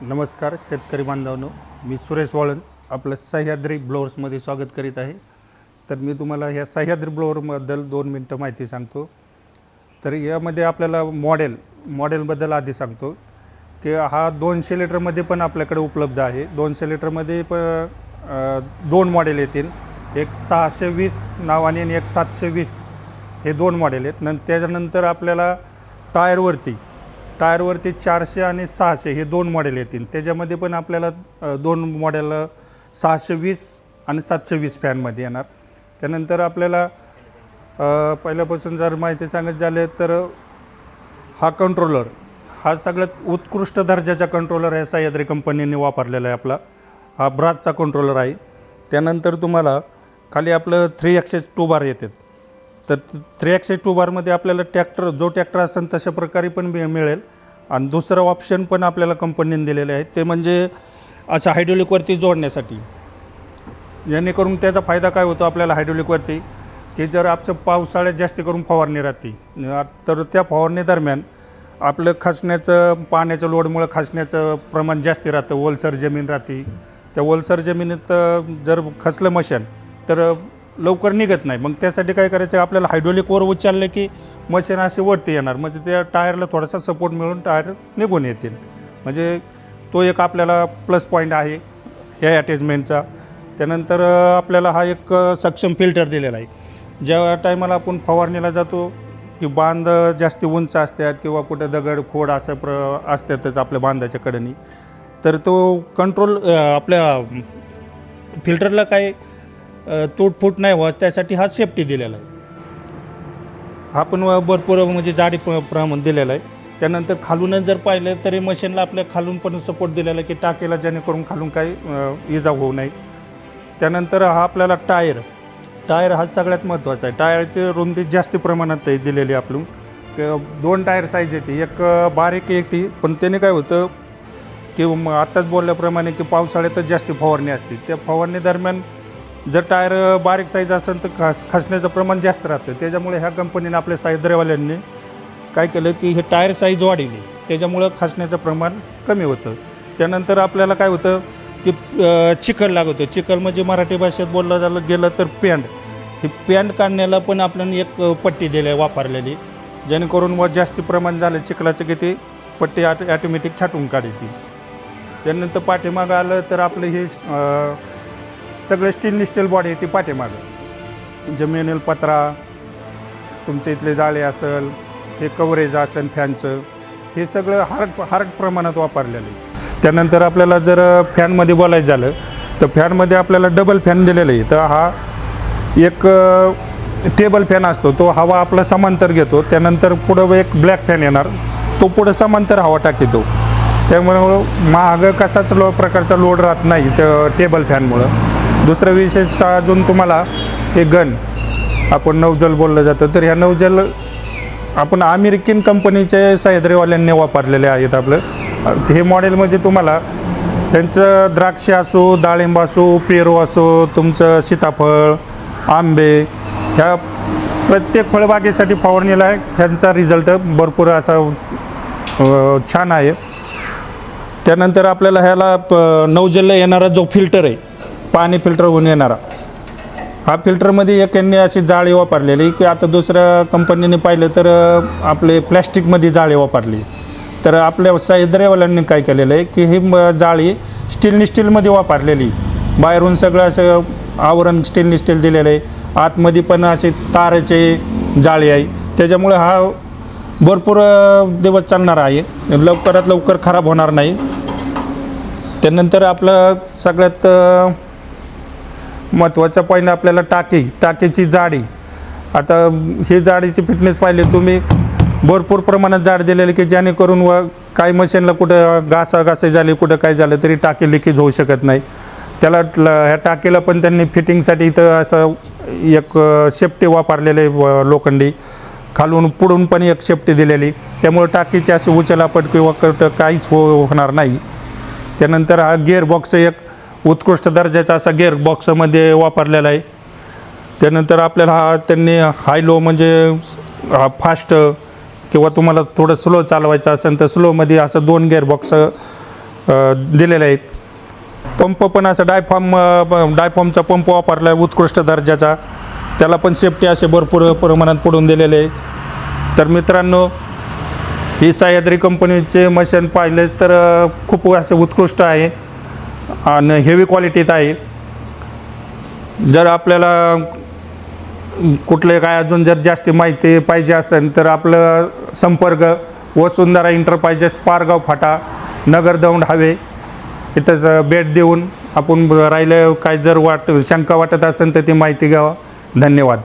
नमस्कार शेतकरी बांधवांनो, मी सुरेश वाळंज आपलं सह्याद्री ब्लोअर्समध्ये स्वागत करीत आहे. तर मी तुम्हाला ह्या सह्याद्री ब्लोअरबद्दल 2 मिनटं माहिती सांगतो. तर यामध्ये आपल्याला मॉडेलबद्दल आधी सांगतो की हा 200 लिटरमध्ये पण आपल्याकडे उपलब्ध आहे. 200 लिटरमध्ये दोन मॉडेल येतील, एक 620 नावाने आणि एक 720, हे 2 मॉडेल आहेत. त्याच्यानंतर आपल्याला टायरवरती 400 आणि 600 हे 2 मॉडेल येतील. त्याच्यामध्ये पण आपल्याला 2 मॉडेल 620 आणि 720 फॅनमध्ये येणार. त्यानंतर आपल्याला पहिल्यापासून जर माहिती सांगायची झाली तर हा कंट्रोलर हा सगळ्यात उत्कृष्ट दर्जाचा कंट्रोलर आहे, सह्याद्री कंपनीने वापरलेला आहे. आपला हा ब्रासचा कंट्रोलर आहे. त्यानंतर तुम्हाला खाली आपलं 3 ॲक्सेस टू बार येतात. तर 3 ॲक्सेस टू बारमध्ये आपल्याला जो ट्रॅक्टर असेल तशा प्रकारे पण मिळेल. आणि दुसरं ऑप्शन पण आपल्याला कंपनीने दिलेले आहे, ते म्हणजे असं हायड्रोलिकवरती जोडण्यासाठी. जेणेकरून त्याचा फायदा काय होतो आपल्याला हायड्रोलिकवरती, की जर आमचं पावसाळ्यात जास्त करून फवारणी राहते तर त्या फवारणी दरम्यान आपलं खचण्याचं, पाण्याच्या लोडमुळे खचण्याचं प्रमाण जास्त राहतं. ओलसर जमीन राहते, त्या ओलसर जमिनीत जर खचलं मशीन तर लवकर निघत नाही. मग त्यासाठी काय करायचं, आपल्याला हायड्रोलिकवर उचललं की मशीन असे वरती येणार, म्हणजे त्या टायरला थोडासा सपोर्ट मिळून टायर निघून येतील. म्हणजे तो एक आपल्याला प्लस पॉईंट आहे ह्या अटॅचमेंटचा. त्यानंतर आपल्याला हा एक सक्षम फिल्टर दिलेला आहे. ज्या टायमाला आपण फवारणीला जातो की बांध जास्त उंच असतात किंवा कुठं दगड खोड असं असतातच आपल्या बांधाच्या कडेनी, तर तो कंट्रोल आपल्या फिल्टरला काय तुटफूट नाही व्हावं त्यासाठी हा सेफ्टी दिलेला आहे. हा पण भरपूर म्हणजे जाडी प्रमाण दिलेला आहे. त्यानंतर खालूनच जर पाहिलं तरी मशीनला आपल्या खालून पण सपोर्ट दिलेला आहे की टाकेला, जेणेकरून खालून काही इजा होऊ नये. त्यानंतर हा आपल्याला टायर हा सगळ्यात महत्त्वाचा आहे. टायरची रुंदी जास्त प्रमाणात दिलेली आहे. आपण 2 टायर साईज येते, एक बारीक येते. पण त्याने काय होतं की आत्ताच बोलल्याप्रमाणे की पावसाळ्यातच जास्त फवारणी असते. त्या फवारणी दरम्यान जर टायर बारीक साईज असेल तर खचण्याचं प्रमाण जास्त राहतं. त्याच्यामुळे ह्या कंपनीने आपल्या सह्याद्रीवाल्यांनी काय केलं की हे टायर साईज वाढवली, त्याच्यामुळं खचण्याचं प्रमाण कमी होतं. त्यानंतर आपल्याला काय होतं की चिखल लागतं. चिखल म्हणजे मराठी भाषेत बोललं गेलं तर पॅन्ट. ही पॅन्ट काढण्याला पण आपल्याला एक पट्टी दिली आहे वापरलेली, जेणेकरून व जास्त प्रमाण झालं चिखलाचं की ती पट्टी ॲटोमॅटिक छाटून काढते. त्यानंतर पाठीमागं आलं तर आपलं हे सगळे स्टील बॉडी आहे ती पाठीमागं. जमिनील पत्रा, तुमच्या इथले जाळे असेल, हे कव्हरेज असेल फॅनचं, हे सगळं हार्ड प्रमाणात वापरलेलं आहे. त्यानंतर आपल्याला जर फॅनमध्ये बोलायचं झालं तर फॅनमध्ये आपल्याला डबल फॅन दिलेलं आहे. तर हा एक टेबल फॅन असतो, तो हवा आपला समांतर घेतो. त्यानंतर पुढं एक ब्लॅक फॅन येणार, तो पुढं समांतर हवा टाकतो. त्यामुळं मागं कसाच प्रकारचा लोड राहत नाही त्या टेबल फॅनमुळं. दुसरं विशेष अजून तुम्हाला हे गन आपण नौजल बोललं जातं, तर ह्या नौजल आपण अमेरिकन कंपनीचे सह्याद्रीवाल्यांनी वापरलेले आहेत. आपलं हे मॉडेल म्हणजे तुम्हाला त्यांचं द्राक्ष असो, डाळिंब असो, पेरू असो, तुमचं सीताफळ, आंबे, ह्या प्रत्येक फळबागेसाठी फवारणीला ह्यांचा रिझल्ट भरपूर असा छान आहे. त्यानंतर आपल्याला ह्याला नौजलला येणारा जो फिल्टर आहे, पाणी फिल्टर होऊन येणारा, हा फिल्टरमध्ये एक यांनी अशी जाळी वापरलेली की आता दुसऱ्या कंपनीने पाहिलं तर आपले प्लॅस्टिकमध्ये जाळी वापरली. तर आपल्या सह्याद्रीवाल्यांनी काय केलेलं आहे की ही जाळी स्टीलमध्ये वापरलेली. बाहेरून सगळं असं आवरण स्टील दिलेलं आहे, आतमध्ये पण असे ताराचे जाळी आहे. त्याच्यामुळे हा भरपूर दिवस चालणार आहे, लवकरात लवकर खराब होणार नाही. त्यानंतर आपलं सगळ्यात महत्त्वाचा पॉईंट आपल्याला टाकीची जाडी. आता ही जाडीची फिटनेस पाहिली तुम्ही, भरपूर प्रमाणात जाड दिलेली की जेणेकरून काही मशीनला कुठं घासाघासी झाली, कुठं काय झालं तरी टाकी लिकेज होऊ शकत नाही. त्याला ह्या टाकीला पण त्यांनी फिटिंगसाठी इथं असं एक सेफ्टी वापरलेले लोखंडी, खालून पुढून पण एक सेफ्टी दिलेली, त्यामुळे टाकीची अशी उचलापट किंवा काहीच होणार नाही. त्यानंतर हा गिअर बॉक्स एक उत्कृष्ट दर्जाचा असा गिअर बॉक्समध्ये वापरलेला आहे. त्यानंतर आपल्याला हा त्यांनी हाय लो म्हणजे फास्ट किंवा तुम्हाला थोडं स्लो चालवायचं असेल तर स्लोमध्ये असं 2 गिअर बॉक्स दिलेले आहेत. पंप पण असा डायफॉर्मचा पंप वापरला आहे उत्कृष्ट दर्जाचा, त्याला पण सेफ्टी असे भरपूर प्रमाणात पडून दिलेले आहेत. तर मित्रांनो, ही सह्याद्री कंपनीचे मशीन पाहिले तर खूप असे उत्कृष्ट आहे आणि हेवी क्वालिटीत आहे. जर आपल्याला कुठले काय अजून जर जास्ती माहिती पाहिजे असेल तर आपलं संपर्क वसुंधरा एंटरप्राइजेस, पारगाव फाटा, नगरदौंड हवे इथंच भेट देऊन आपण राहिलं काय जर शंका वाटत असेल तर ती माहिती घ्यावा. धन्यवाद.